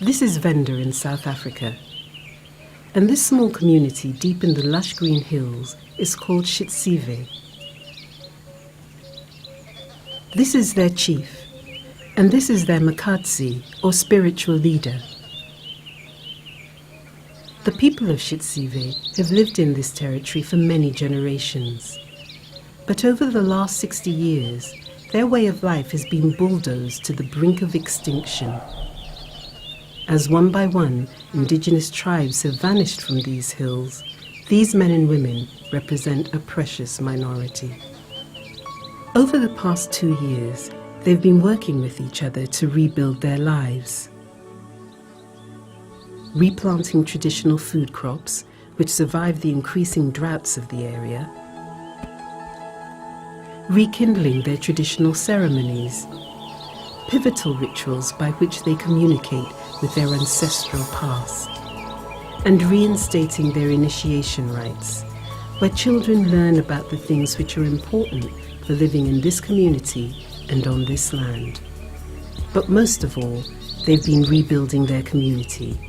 This is Venda in South Africa, and this small community deep in the lush green hills is called Shitsivhe. This is their chief, and this is their Makatsi, or spiritual leader. The people of Shitsivhe have lived in this territory for many generations, but over the last 60 years, their way of life has been bulldozed to the brink of extinction. As one by one, indigenous tribes have vanished from these hills, these men and women represent a precious minority. Over the past 2 years, they've been working with each other to rebuild their lives. Replanting traditional food crops, which survive the increasing droughts of the area. Rekindling their traditional ceremonies, pivotal rituals by which they communicate with their ancestral past, and reinstating their initiation rites, where children learn about the things which are important for living in this community and on this land. But most of all, they've been rebuilding their community.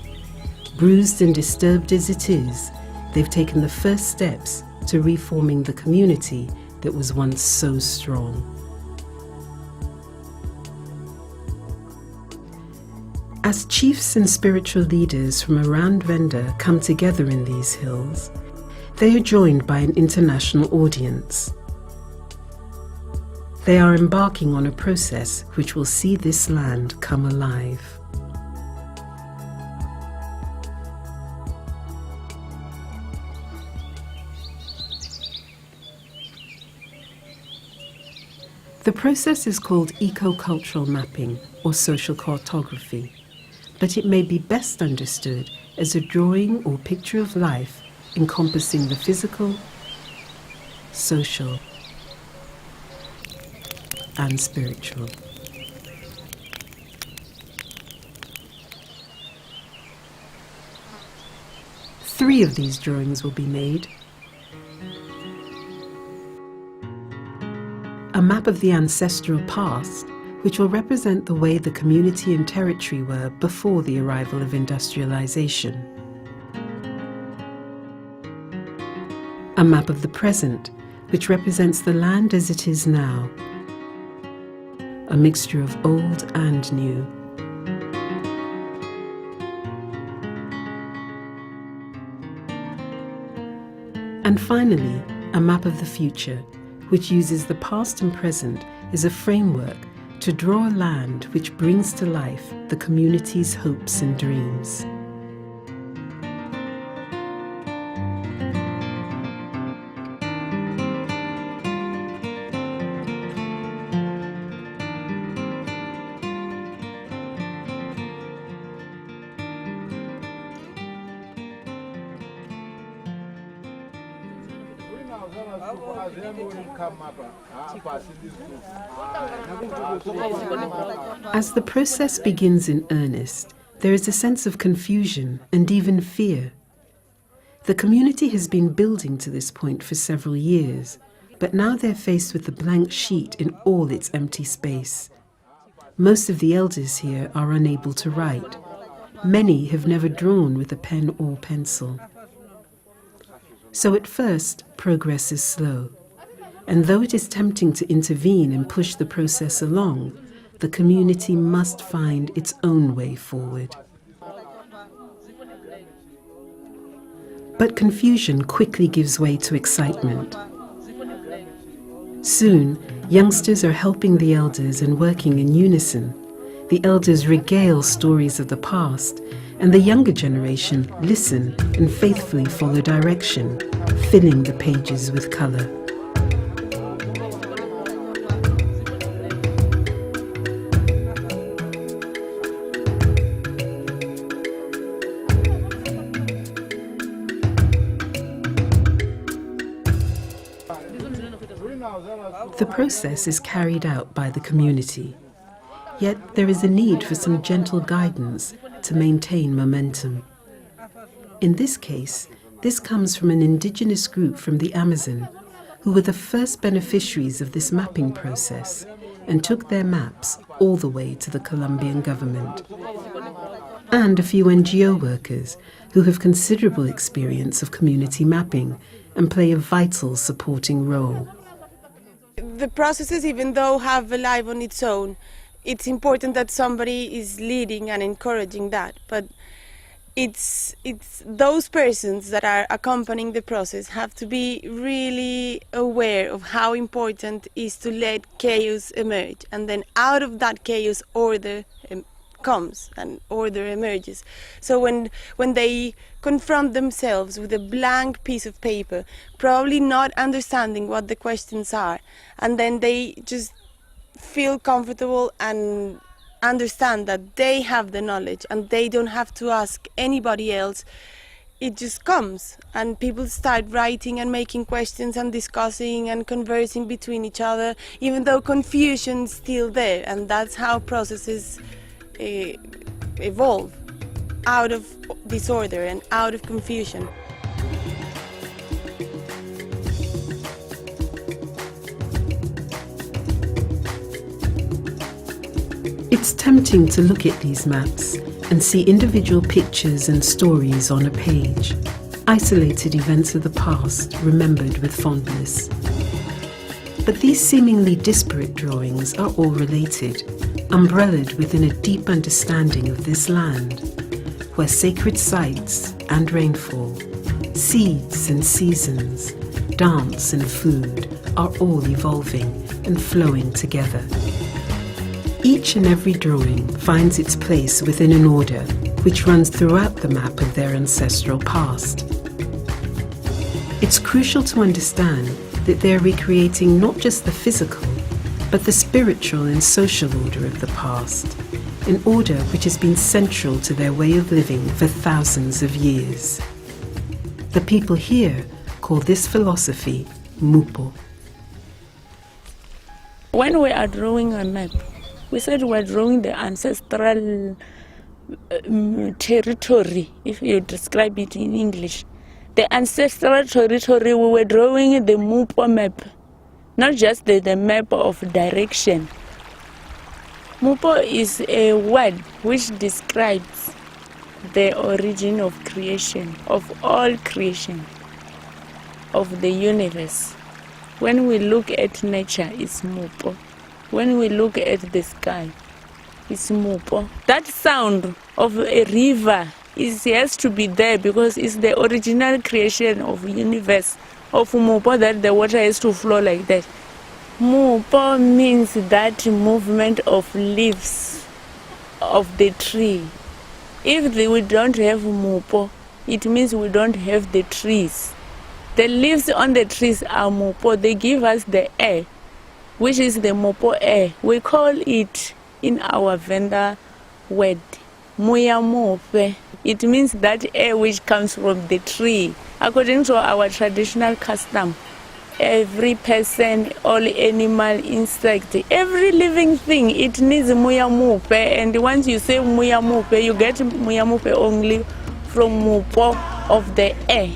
Bruised and disturbed as it is, they've taken the first steps to reforming the community that was once so strong. As chiefs and spiritual leaders from around Venda come together in these hills, they are joined by an international audience. They are embarking on a process which will see this land come alive. The process is called ecocultural mapping or social cartography, but it may be best understood as a drawing or picture of life encompassing the physical, social, and spiritual. Three of these drawings will be made. A map of the ancestral past, which will represent the way the community and territory were before the arrival of industrialization. A map of the present, which represents the land as it is now, a mixture of old and new. And finally, a map of the future, which uses the past and present as a framework to draw a land which brings to life the community's hopes and dreams. As the process begins in earnest, there is a sense of confusion and even fear. The community has been building to this point for several years, but now they're faced with a blank sheet in all its empty space. Most of the elders here are unable to write. Many have never drawn with a pen or pencil. So at first, progress is slow. And though it is tempting to intervene and push the process along, the community must find its own way forward. But confusion quickly gives way to excitement. Soon, youngsters are helping the elders and working in unison. The elders regale stories of the past, and the younger generation listen and faithfully follow direction, filling the pages with color. The process is carried out by the community, yet there is a need for some gentle guidance to maintain momentum. In this case, this comes from an indigenous group from the Amazon, who were the first beneficiaries of this mapping process and took their maps all the way to the Colombian government. and a few NGO workers who have considerable experience of community mapping and play a vital supporting role. The processes, even though have a life on its own, it's important that somebody is leading and encouraging that. But it's those persons that are accompanying the process have to be really aware of how important it is to let chaos emerge, and then out of that chaos order comes and order emerges. So when they confront themselves with a blank piece of paper, probably not understanding what the questions are, and then they just feel comfortable and understand that they have the knowledge and they don't have to ask anybody else, it just comes, and people start writing and making questions and discussing and conversing between each other, even though confusion is still there. And that's how processes evolve, out of disorder and out of confusion. It's tempting to look at these maps and see individual pictures and stories on a page, isolated events of the past remembered with fondness. But these seemingly disparate drawings are all related, umbrellaed within a deep understanding of this land, where sacred sites and rainfall, seeds and seasons, dance and food are all evolving and flowing together. Each and every drawing finds its place within an order which runs throughout the map of their ancestral past. It's crucial to understand that they're recreating not just the physical, but the spiritual and social order of the past, an order which has been central to their way of living for thousands of years. The people here call this philosophy mupo. When we are drawing a map, we said we're drawing the ancestral territory, if you describe it in English. The ancestral territory, we were drawing the mupo map, not just the map of direction. Mupo is a word which describes the origin of creation, of all creation, of the universe. When we look at nature, it's mupo. When we look at the sky, it's mupo. That sound of a river has to be there because it's the original creation of the universe, of mupo, that the water has to flow like that. Mupo means that movement of leaves of the tree. If we don't have mupo, it means we don't have the trees. The leaves on the trees are mupo. They give us the air, which is the mupo air. We call it in our Venda word, muya mope. It means that air which comes from the tree. According to our traditional custom, every person, all animal, insect, every living thing, it needs muya mope. And once you say muya mope, you get muya mope only from mupo of the air.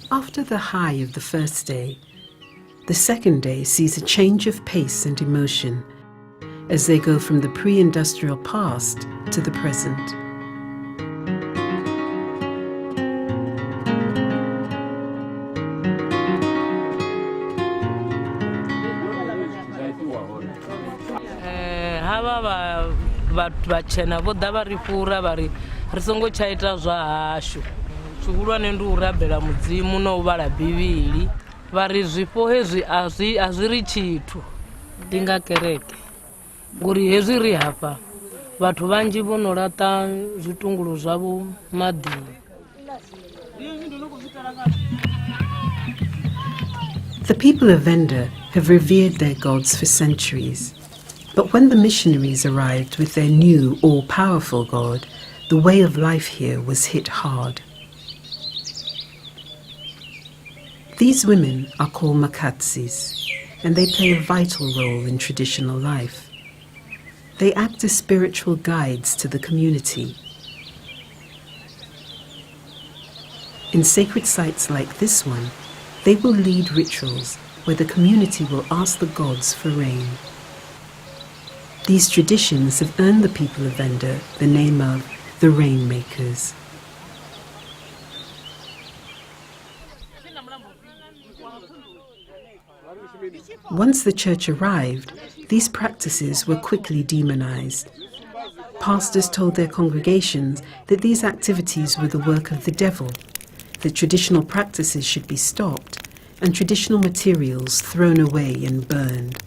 After the high of the first day, the second day sees a change of pace and emotion as they go from the pre-industrial past to the present. vachena vo da va ri fura va ri songo tsha ita zwa hashu zwihulwane ndi u rabela mudzimu no u vhala bivhili va ri zwifho hezwi a zwi ri tshithu ndi nga kereke ngori hezwi ri hafha vhathu vanzhi vho no laṱa zwitungulu zwavho maḓini. The people of Venda have revered their gods for centuries. But when the missionaries arrived with their new, all-powerful God, the way of life here was hit hard. These women are called makatsis, and they play a vital role in traditional life. They act as spiritual guides to the community. In sacred sites like this one, they will lead rituals where the community will ask the gods for rain. These traditions have earned the people of Venda the name of the Rainmakers. Once the church arrived, these practices were quickly demonized. Pastors told their congregations that these activities were the work of the devil, that traditional practices should be stopped and traditional materials thrown away and burned.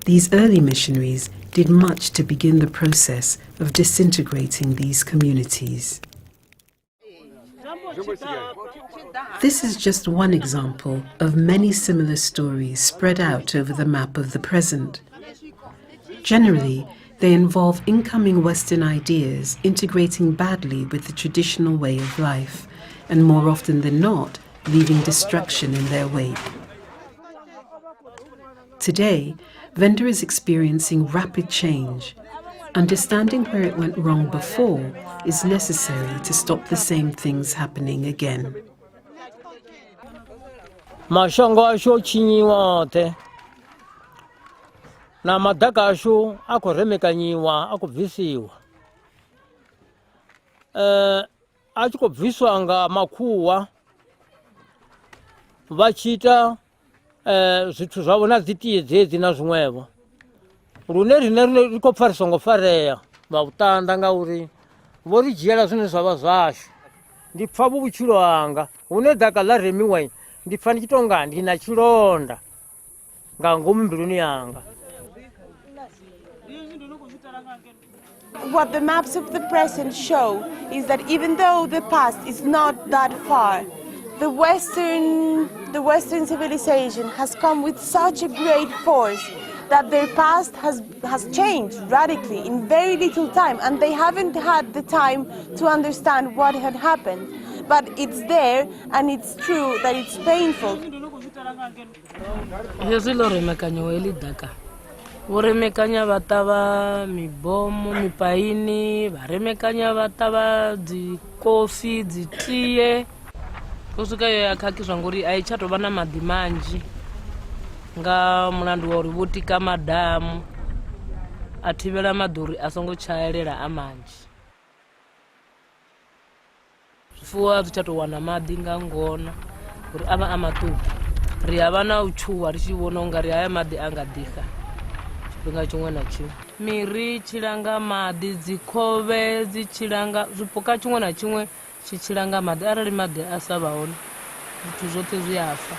These early missionaries did much to begin the process of disintegrating these communities. This is just one example of many similar stories spread out over the map of the present. Generally, they involve incoming Western ideas integrating badly with the traditional way of life, and more often than not, leaving destruction in their wake. Today, Venda is experiencing rapid change. Understanding where it went wrong before is necessary to stop the same things happening again. Mashango asho chinyiwa te na madaka asho akoremekanyiwa akubvisiwa achikubviswa nga makuwa vachita zvithu zvavo na dzitiye dzedzi na zvimwevo rune rine rikopfarisa ngofareya vautanda ngauri voridyela zvine zvava zvasho ndipfa vuvutshilo hanga une daka la remiwa ndipfa ndichitonga ndina chilonda nga ngomu mbiluni yanga. What the maps of the present show is that even though the past is not that far, the Western civilization has come with such a great force that their past has changed radically in very little time, and they haven't had the time to understand what had happened. But it's there, and it's true that it's painful. Voremekanya vatava mibomo mipaini varemekanya vatava dzikofi dzitiye kusvika iyo yakhakizva ngori aichatova na madhi manji nga mulandu wa uri votika madhamu athivela madhuri asongochayelela amanji zvifuwo zvichatowana madhi nga ngona uri ava amatupu ri hava na uchuwa richiona ungari haya madhi angadhika chifhinga chimwe na chimwe miri chilanga madhi dzikhove dzichilanga zvipuka chimwe na chimwe chichilanga madhi arali madhi asavaona zvithu zvote zviyafa.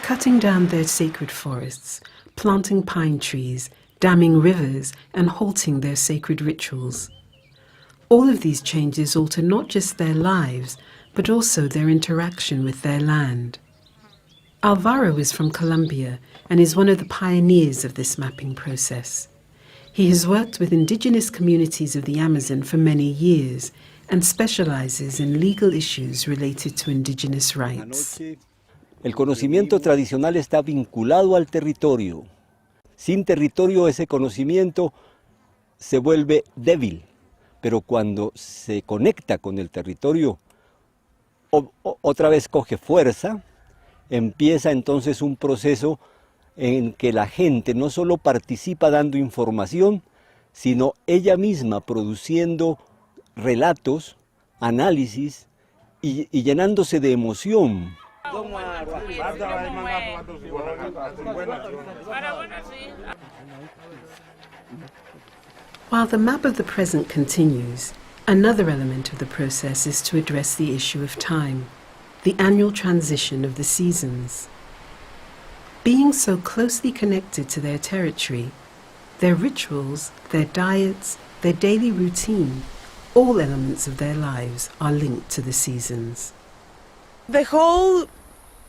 Cutting down their sacred forests, planting pine trees, damming rivers, and halting their sacred rituals. All of these changes alter not just their lives, but also their interaction with their land. Alvaro is from Colombia and is one of the pioneers of this mapping process. He has worked with indigenous communities of the Amazon for many years and specializes in legal issues related to indigenous rights. El conocimiento tradicional está vinculado al territorio. Sin territorio ese conocimiento se vuelve débil, pero cuando se conecta con el territorio, otra vez coge fuerza, empieza entonces un proceso en que la gente no solo participa dando información, sino ella misma produciendo relatos, análisis y llenándose de emoción. While the map of the present continues, another element of the process is to address the issue of time, the annual transition of the seasons. Being so closely connected to their territory, their rituals, their diets, their daily routine, all elements of their lives are linked to the seasons. The whole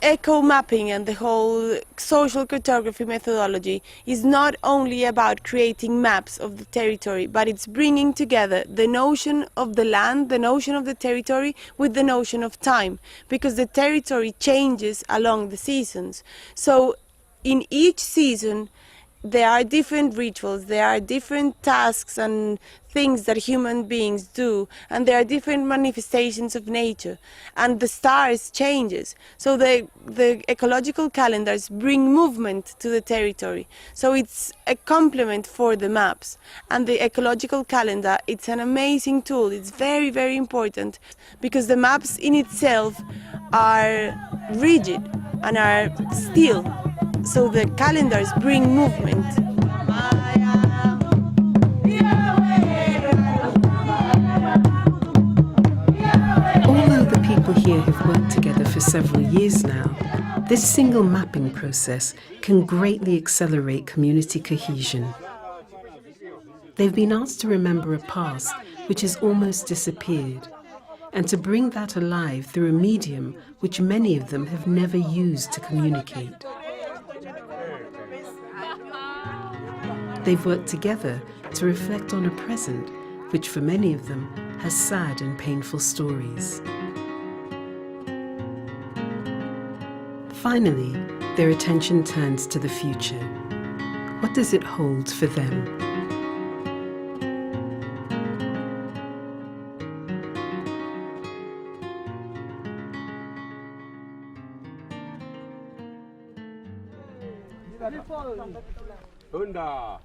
eco-mapping and the whole social cartography methodology is not only about creating maps of the territory, but it's bringing together the notion of the land, the notion of the territory, with the notion of time, because the territory changes along the seasons. So in each season there are different rituals, there are different tasks and things that human beings do, and there are different manifestations of nature, and the stars changes. So the ecological calendars bring movement to the territory. So it's a complement for the maps, and the ecological calendar, it's an amazing tool. It's very, very important, because the maps in itself are rigid and are still. So the calendars bring movement. Although the people here have worked together for several years now, this single mapping process can greatly accelerate community cohesion. They've been asked to remember a past which has almost disappeared, and to bring that alive through a medium which many of them have never used to communicate. They've worked together to reflect on a present which for many of them has sad and painful stories. Finally, their attention turns to the future. What does it hold for them?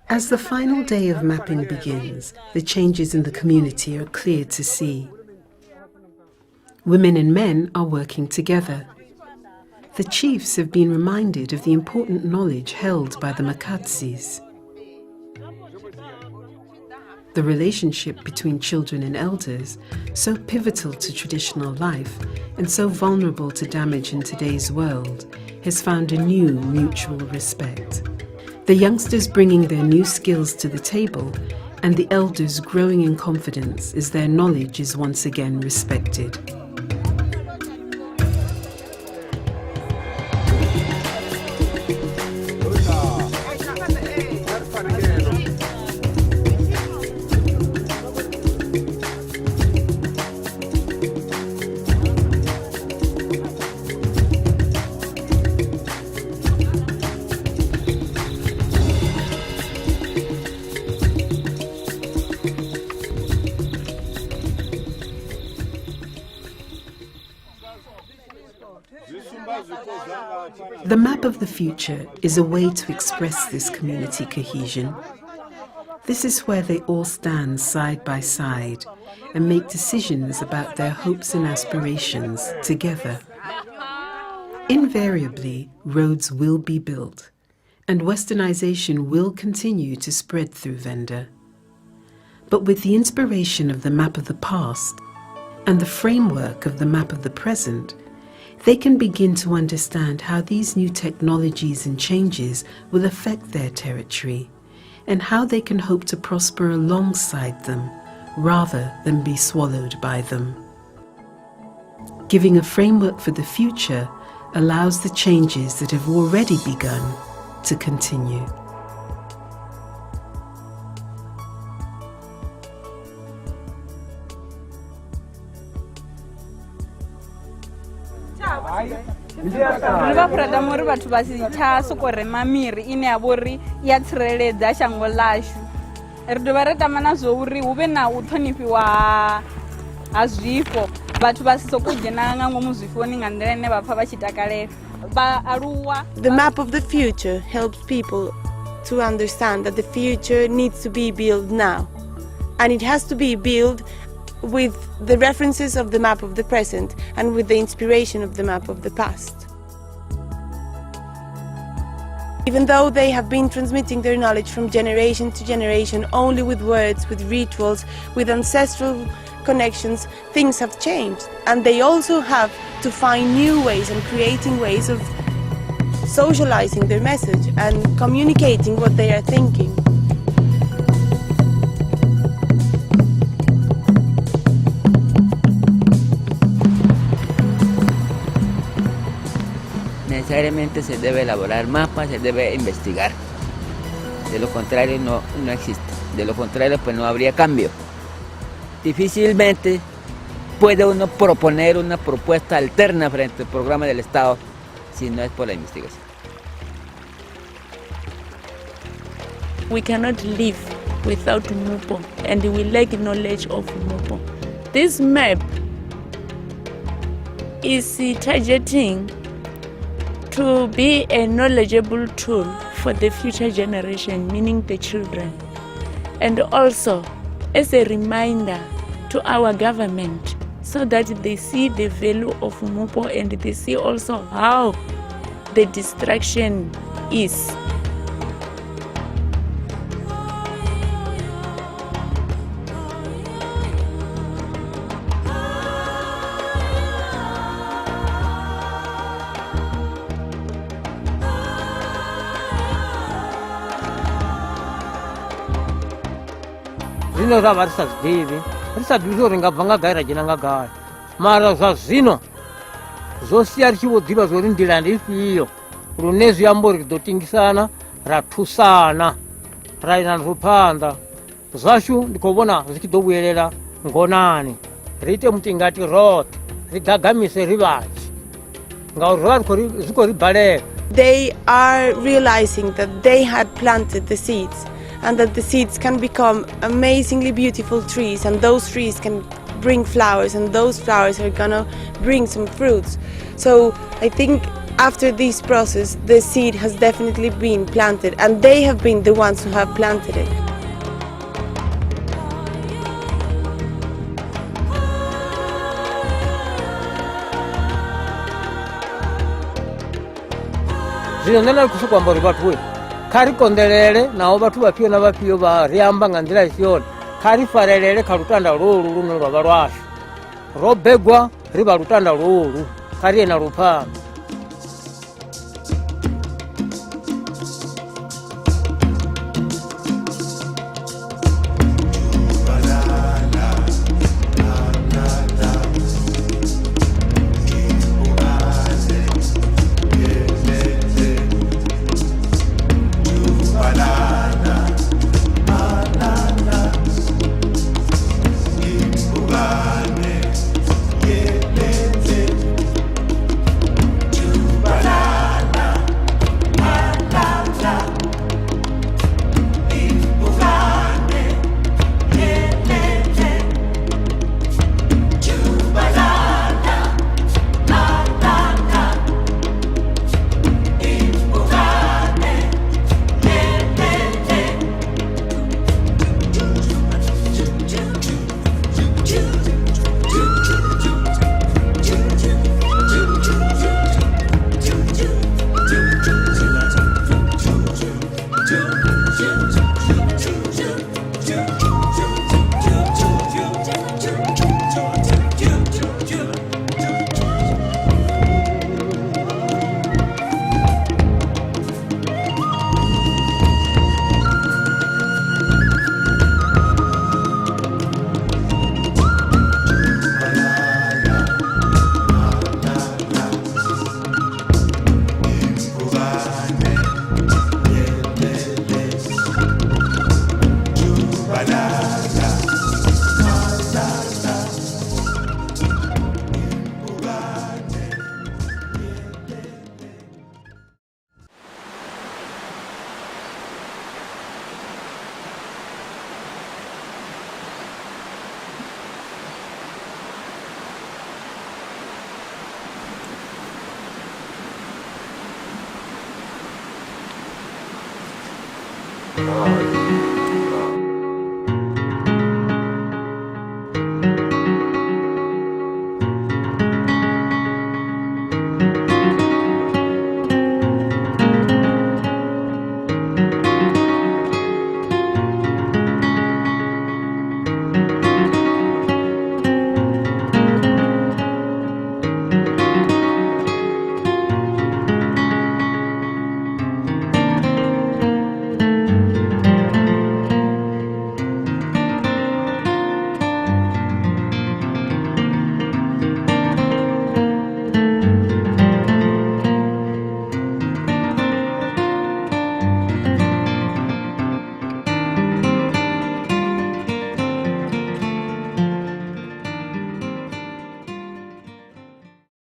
As the final day of mapping begins, the changes in the community are clear to see. Women and men are working together. The chiefs have been reminded of the important knowledge held by the Makatsis. The relationship between children and elders, so pivotal to traditional life and so vulnerable to damage in today's world, has found a new mutual respect. The youngsters bringing their new skills to the table, and the elders growing in confidence as their knowledge is once again respected. The map of the future is a way to express this community cohesion. This is where they all stand side by side and make decisions about their hopes and aspirations together. Invariably, roads will be built, and westernization will continue to spread through Venda. But with the inspiration of the map of the past and the framework of the map of the present, they can begin to understand how these new technologies and changes will affect their territory, and how they can hope to prosper alongside them rather than be swallowed by them. Giving a framework for the future allows the changes that have already begun to continue. ri vha fhurata muri vhathu vha si tsha soko rema miri ine ya vhori ya tsireledza shango lashu. Ri dovha ri tama na zwo uri hu vhe na u ṱhonifhiwa ha zwifho, vhathu vha si soko dzhena nga ngomu zwifhoni nga nḓila ine vha pfha vha tshi takalela. Vhaaluwa. The map of the future helps people to understand that the future needs to be built now, and it has to be built with the references of the map of the present and with the inspiration of the map of the past. Even though they have been transmitting their knowledge from generation to generation only with words, with rituals, with ancestral connections, things have changed. And they also have to find new ways and creating ways of socializing their message and communicating what they are thinking. Necesariamente se debe elaborar mapas, se debe investigar. De lo contrario no existe. De lo contrario pues no habría cambio. Difícilmente puede uno proponer una propuesta alterna frente al programa del Estado si no es por la investigación. We cannot live without Mupo, and we lack knowledge of Mupo. This map is targeting to be a knowledgeable tool for the future generation, meaning the children, and also as a reminder to our government so that they see the value of Mupo and they see also how the distraction is. Zvino zvava risazvizivi zvo ringabva nga gai rachina nga gai, mara zvazvino zosiya richivodziva zvo rindira ndifiyo rune zviyambo richizotingisana ratusana raina nzopanda zvashu ndikovona zvichidobuyerera ngonani riite mutingati rote rigagamise rivachi ngauri rova zviko ribhaleka. They are realizing that they had planted the seeds and that the seeds can become amazingly beautiful trees, and those trees can bring flowers, and those flowers are gonna bring some fruits. So I think after this process the seed has definitely been planted, and they have been the ones who have planted it. Zvino ndinari kusukwamba uri vatuwe karikonderere nawo vatu vapiyo navapiyo variamba nga nzira isiyona karifarerere karutanda rwolu runo rwava rwasho robegwa riva rutanda rwolu kariyena rupamba.